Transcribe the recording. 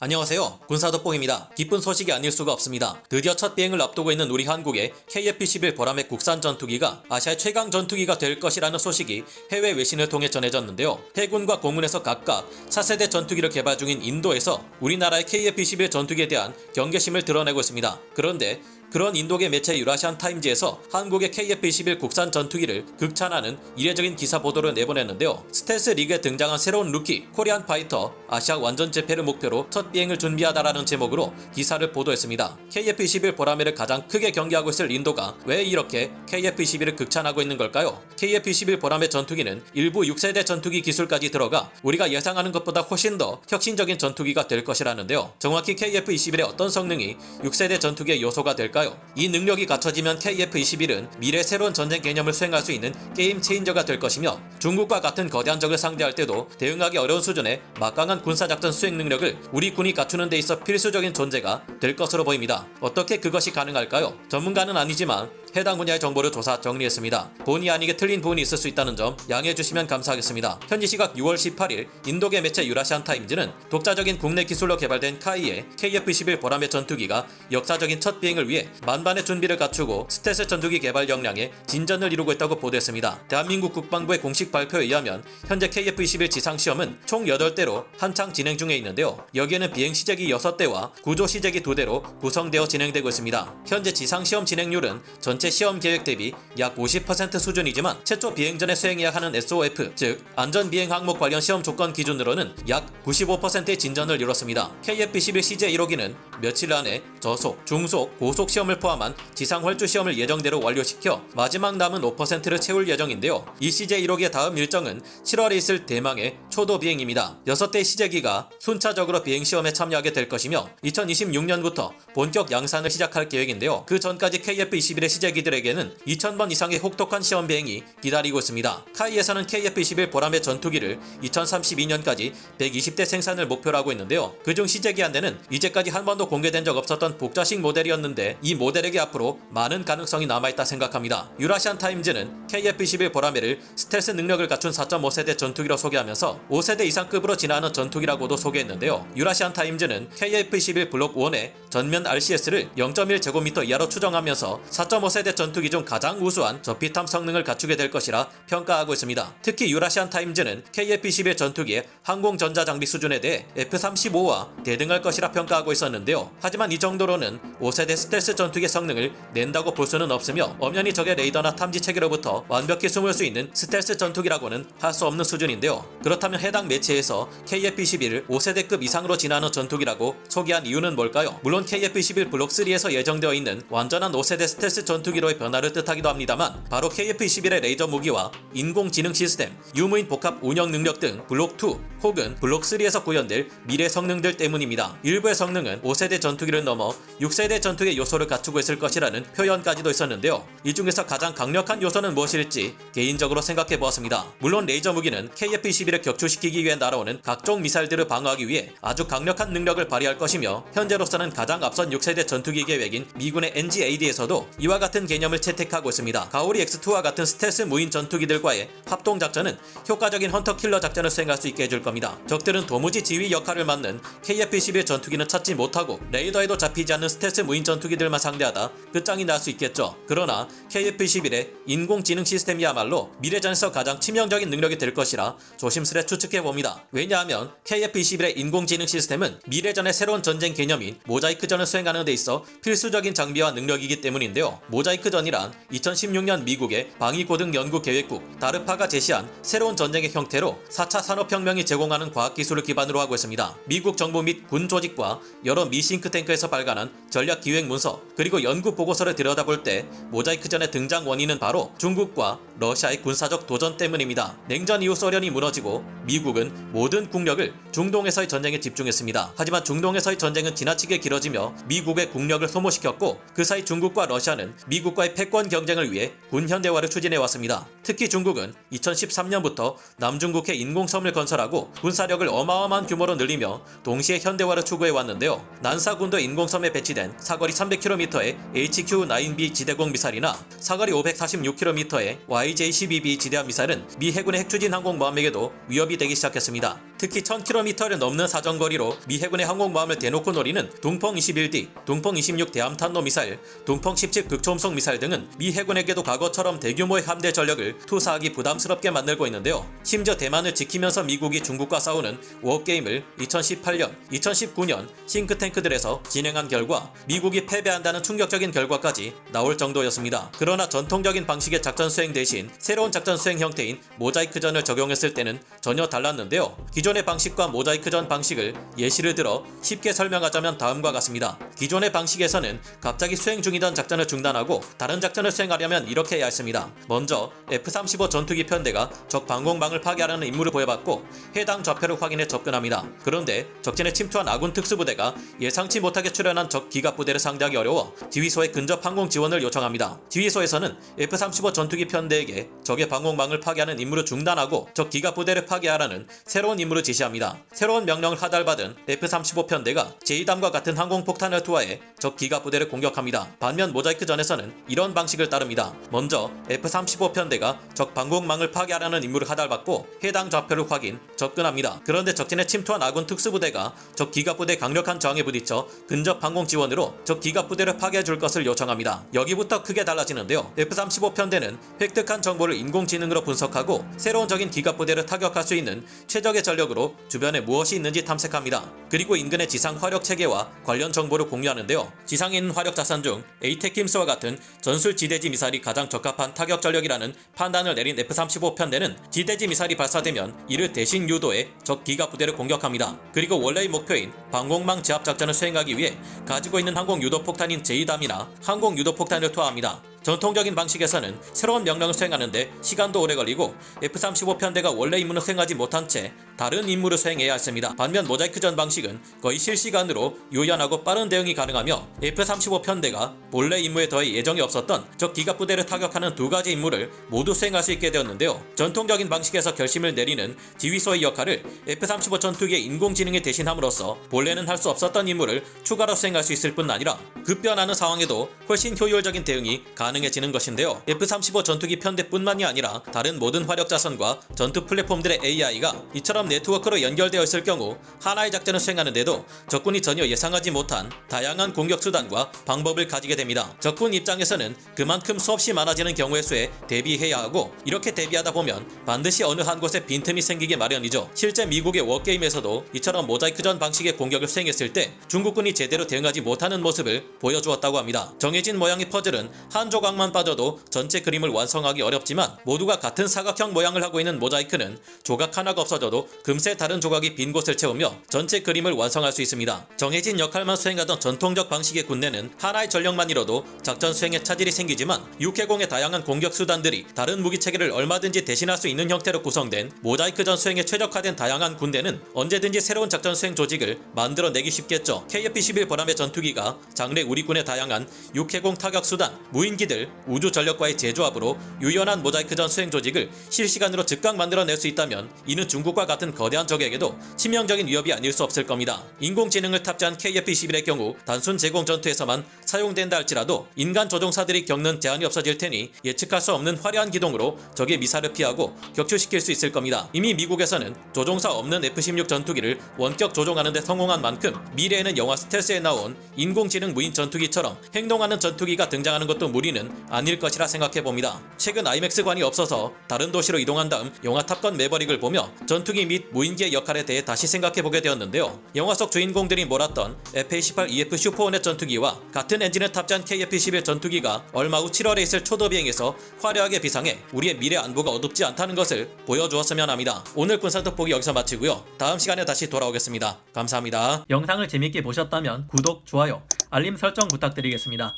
안녕하세요. 군사돋보기입니다. 기쁜 소식이 아닐 수가 없습니다. 드디어 첫 비행을 앞두고 있는 우리 한국의 KF-21 보람의 국산 전투기가 아시아의 최강 전투기가 될 것이라는 소식이 해외 외신을 통해 전해졌는데요. 해군과 공군에서 각각 차세대 전투기를 개발 중인 인도에서 우리나라의 KF-21 전투기에 대한 경계심을 드러내고 있습니다. 그런데 그런 인도계 매체 유라시안 타임즈에서 한국의 KF-21 국산 전투기를 극찬하는 이례적인 기사 보도를 내보냈는데요. 스텔스 리그에 등장한 새로운 루키 코리안 파이터 아시아 완전 재패를 목표로 첫 비행을 준비하다라는 제목으로 기사를 보도했습니다. KF-21 보라매를 가장 크게 경계하고 있을 인도가 왜 이렇게 KF-21을 극찬하고 있는 걸까요? KF-21 보라매 전투기는 일부 6세대 전투기 기술까지 들어가 우리가 예상하는 것보다 훨씬 더 혁신적인 전투기가 될 것이라는데요. 정확히 KF-21의 어떤 성능이 6세대 전투기의 요소가 될까요? 이 능력이 갖춰지면 KF-21은 미래 새로운 전쟁 개념을 수행할 수 있는 게임 체인저가 될 것이며 중국과 같은 거대한 적을 상대할 때도 대응하기 어려운 수준의 막강한 군사작전 수행 능력을 우리 군이 갖추는 데 있어 필수적인 존재가 될 것으로 보입니다. 어떻게 그것이 가능할까요? 전문가는 아니지만 해당 분야의 정보를 조사 정리했습니다. 본의 아니게 틀린 부분이 있을 수 있다는 점 양해해 주시면 감사하겠습니다. 현지 시각 6월 18일 인도계 매체 유라시안 타임즈는 독자적인 국내 기술로 개발된 카이의 KF-21 보라매 전투기가 역사적인 첫 비행을 위해 만반의 준비를 갖추고 스텔스 전투기 개발 역량에 진전을 이루고 있다고 보도했습니다. 대한민국 국방부의 공식 발표에 의하면 현재 KF-21 지상시험은 총 8대로 한창 진행 중에 있는데요. 여기에는 비행 시제기 6대와 구조 시제기 2대로 구성되어 진행되고 있습니다. 현재 지상시험 진행률은 전체 시험 계획 대비 약 50% 수준이지만 최초 비행 전에 수행해야 하는 SOF, 즉 안전비행 항목 관련 시험 조건 기준으로는 약 95%의 진전을 이뤘습니다. KF-21 CJ1호기는 며칠 안에 저속, 중속, 고속 시험을 포함한 지상 활주 시험을 예정대로 완료시켜 마지막 남은 5%를 채울 예정인데요. 이 CJ1호기의 다음 일정은 7월에 있을 대망의 초도 비행입니다. 6대의 시제기가 순차적으로 비행시험에 참여하게 될 것이며 2026년부터 본격 양산을 시작할 계획인데요. 그 전까지 KF-21의 시제기들에게는 2000번 이상의 혹독한 시험 비행이 기다리고 있습니다. 카이에서는 KF-21 보라매 전투기를 2032년까지 120대 생산을 목표로 하고 있는데요. 그중 시제기 한 대는 이제까지 한 번도 공개된 적 없었던 복자식 모델이었는데 이 모델에게 앞으로 많은 가능성이 남아있다 생각합니다. 유라시안 타임즈는 KF-21 보라매를 스텔스 능력을 갖춘 4.5세대 전투기로 소개하면서 5세대 이상급으로 진화하는 전투기라고도 소개했는데요. 유라시안 타임즈는 KF-21 블록 1의 전면 RCS를 0.1제곱미터 이하로 추정하면서 4.5세대 전투기 중 가장 우수한 저피탐 성능을 갖추게 될 것이라 평가하고 있습니다. 특히 유라시안 타임즈는 KF-21 전투기의 항공전자 장비 수준에 대해 F-35와 대등할 것이라 평가하고 있었는데요. 하지만 이 정도로는 5세대 스텔스 전투기의 성능을 낸다고 볼 수는 없으며 엄연히 적의 레이더나 탐지 체계로부터 완벽히 숨을 수 있는 스텔스 전투기라고는 할 수 없는 수준인데요. 그렇다면 해당 매체에서 KF-21을 5세대급 이상으로 진화하는 전투기라고 소개한 이유는 뭘까요? 물론 KF-21 블록 3에서 예정되어 있는 완전한 5세대 스텔스 전투기로의 변화를 뜻하기도 합니다만 바로 KF-21의 레이저 무기와 인공지능 시스템, 유무인 복합 운영 능력 등 블록 2 혹은 블록 3에서 구현될 미래 성능들 때문입니다. 일부의 성능은 5세대 전투기를 넘어 6세대 전투기의 요소를 갖추고 있을 것이라는 표현까지도 있었는데요. 이 중에서 가장 강력한 요소는 무엇일지 개인적으로 생각해 보았습니다. 물론 레이저 무기는 KF-21을 격추시키기 위해 날아오는 각종 미사일들을 방어하기 위해 아주 강력한 능력을 발휘할 것이며 현재로서는 가장 앞선 6세대 전투기 계획인 미군의 NGAD에서도 이와 같은 개념을 채택하고 있습니다. 가오리 X2와 같은 스텔스 무인 전투기들과의 합동작전은 효과적인 헌터킬러 작전을 수행할 수 있게 해줄 겁니다. 적들은 도무지 지휘 역할을 맡는 KF-21 전투기는 찾지 못하고 레이더에도 잡히지 않는 스텔스 무인 전투기들만 상대하다 끝장이 날 수 있겠죠. 그러나 KF-21의 인공지능 시스템이야말로 미래전에서 가장 치명적인 능력이 될 것이라 조심스레 추측해봅니다. 왜냐하면 KF-21의 인공지능 시스템은 미래전의 새로운 전쟁 개념인 모자이크전을 수행하는 데 있어 필수적인 장비와 능력이기 때문인데요. 모자이크전이란 2016년 미국의 방위고등연구계획국 다르파가 제시한 새로운 전쟁의 형태로 4차 산업혁명이 제공하는 과학기술을 기반으로 하고 있습니다. 미국 정부 및 군 조직과 여러 미 싱크탱크에서 발간한 전략기획 문서 그리고 연구 보고서를 들여다볼 때 모자이크전의 등장 원인은 바로 중국과 러시아의 군사적 도전 때문입니다. 냉전 이후 소련이 무너지고 미국은 모든 국력을 중동에서의 전쟁에 집중했습니다. 하지만 중동에서의 전쟁은 지나치게 길어지며 미국의 국력을 소모시켰고 그 사이 중국과 러시아는 미국과의 패권 경쟁을 위해 군 현대화를 추진해왔습니다. 특히 중국은 2013년부터 남중국해 인공섬을 건설하고 군사력을 어마어마한 규모로 늘리며 동시에 현대화를 추구해왔는데요. 난사군도 인공섬에 배치된 사거리 300km의 HQ-9B 지대공 미사일이나 사거리 546km의 YJ-12B 지대함 미사일은 미 해군의 핵추진 항공모함에게도 위협이 되기 시작했습니다. 특히 1000km를 넘는 사정거리로 미 해군의 항공모함을 대놓고 노리는 둥펑 21D, 둥펑 26 대함탄도 미사일, 둥펑 17 극초음속 미사일 등은 미 해군에게도 과거처럼 대규모의 함대 전력을 투사하기 부담스럽게 만들고 있는데요. 심지어 대만을 지키면서 미국이 중국과 싸우는 워게임을 2018년, 2019년 싱크탱크들에서 진행한 결과 미국이 패배한다는 충격적인 결과까지 나올 정도였습니다. 그러나 전통적인 방식의 작전 수행 대신 새로운 작전 수행 형태인 모자이크전을 적용했을 때는 전혀 달랐는데요. 기존의 방식과 모자이크전 방식을 예시를 들어 쉽게 설명하자면 다음과 같습니다. 기존의 방식에서는 갑자기 수행 중이던 작전을 중단하고 다른 작전을 수행하려면 이렇게 해야 했습니다. 먼저 F-35 전투기 편대가 적 방공망을 파괴하려는 임무를 부여받고 해당 좌표를 확인해 접근합니다. 그런데 적진에 침투한 아군 특수부대가 예상치 못하게 출현한 적 기갑부대를 상대하기 어려워 지휘소에 근접 항공 지원을 요청합니다. 지휘소에서는 F-35 전투기 편대에게 적의 방공망을 파괴하는 임무를 중단하고 적 기갑부대를 파괴하라는 새로운 임무를 지시합니다. 새로운 명령을 하달받은 F-35 편대가 제2담과 같은 항공폭탄을 투하해 적 기갑부대를 공격합니다. 반면 모자이크전에서는 이런 방식을 따릅니다. 먼저 F-35 편대가 적 방공망을 파괴하라는 임무를 하달받고 해당 좌표를 확인, 접근합니다. 그런데 적진에 침투한 아군 특수부대가 적 기갑부대 강력한 저항에 부딪혀 근접 항공 지원으로 적 기갑부대를 파괴해 줄 것을 요청합니다. 여기부터 크게 달라지는데요. F-35 편대는 획득한 정보를 인공지능으로 분석하고 새로운 적인 기갑부대를 타격할 수 있는 최적의 전력으로 주변에 무엇이 있는지 탐색합니다. 그리고 인근의 지상 화력 체계와 관련 정보를 공유하는데요. 지상에 있는 화력 자산 중 에이테킴스와 같은 전술 지대지 미사일이 가장 적합한 타격 전력이라는 판단을 내린 F-35 편대는 지대지 미사일이 발사되면 이를 대신 유도해 적 기갑부대를 공격합니다. 그리고 원래의 목표인 방공망 제압 작전을 수행하기 위해 가지고 있는 항공 유도 폭탄인 제2담이나 항공 유도 폭탄을 투하합니다. 전통적인 방식에서는 새로운 명령을 수행하는데 시간도 오래 걸리고 F-35 편대가 원래 임무를 수행하지 못한 채 다른 임무를 수행해야 했습니다. 반면 모자이크전 방식은 거의 실시간으로 유연하고 빠른 대응이 가능하며 F-35 편대가 본래 임무에 더해 예정이 없었던 적 기갑부대를 타격하는 두 가지 임무를 모두 수행할 수 있게 되었는데요. 전통적인 방식에서 결심을 내리는 지휘소의 역할을 F-35 전투기의 인공지능이 대신함으로써 본래는 할 수 없었던 임무를 추가로 수행할 수 있을 뿐 아니라 급변하는 상황에도 훨씬 효율적인 대응이 가능해지는 것인데요. F-35 전투기 편대뿐만이 아니라 다른 모든 화력 자선과 전투 플랫폼들의 AI가 이처럼 네트워크로 연결되어 있을 경우 하나의 작전을 수행하는데도 적군이 전혀 예상하지 못한 다양한 공격 수단과 방법을 가지게 됩니다. 적군 입장에서는 그만큼 수없이 많아지는 경우의 수에 대비해야 하고 이렇게 대비하다 보면 반드시 어느 한 곳에 빈틈이 생기기 마련이죠. 실제 미국의 워게임에서도 이처럼 모자이크전 방식의 공격을 수행했을 때 중국군이 제대로 대응하지 못하는 모습을 보여주었다고 합니다. 정해진 모양의 퍼즐은 한 조각만 빠져도 전체 그림을 완성하기 어렵지만 모두가 같은 사각형 모양을 하고 있는 모자이크는 조각 하나가 없어져도 금세 다른 조각이 빈 곳을 채우며 전체 그림을 완성할 수 있습니다. 정해진 역할만 수행하던 전통적 방식의 군대는 하나의 전력만이라도 작전 수행에 차질이 생기지만 육해공의 다양한 공격 수단들이 다른 무기 체계를 얼마든지 대신할 수 있는 형태로 구성된 모자이크전 수행에 최적화된 다양한 군대는 언제든지 새로운 작전 수행 조직을 만들어내기 쉽겠죠. KF-11 보람의 전투기가 장래 우리군의 다양한 육해공 타격 수단, 무인기들, 우주 전력과의 재조합으로 유연한 모자이크전 수행 조직을 실시간으로 즉각 만들어낼 수 있다면 이는 중국과 같은 거대한 적에게도 치명적인 위협이 아닐 수 없을 겁니다. 인공지능을 탑재한 KF-11의 경우 단순 제공 전투에서만 사용된다 할지라도 인간 조종사들이 겪는 제한이 없어질 테니 예측할 수 없는 화려한 기동으로 적의 미사를 피하고 격추시킬 수 있을 겁니다. 이미 미국에서는 조종사 없는 F-16 전투기를 원격 조종하는 데 성공한 만큼 미래에는 영화 스텔스에 나온 인공지능 무인 전투기처럼 행동하는 전투기가 등장하는 것도 무리는 아닐 것이라 생각해봅니다. 최근 IMAX관이 없어서 다른 도시로 이동한 다음 영화 탑건 매버릭을 보며 전투기 및 무인기의 역할에 대해 다시 생각해보게 되었는데요. 영화 속 주인공들이 몰았던 F-18EF 슈퍼호넷 전투기와 같은 엔진을 탑재한 KF-11 전투기가 얼마 후 7월에 있을 초도 비행에서 화려하게 비상해 우리의 미래 안보가 어둡지 않다는 것을 보여주었으면 합니다. 오늘 군사 돋보기 여기서 마치고요. 다음 시간에 다시 돌아오겠습니다. 감사합니다. 영상을 재밌게 보셨다면 구독, 좋아요, 알림 설정 부탁드리겠습니다.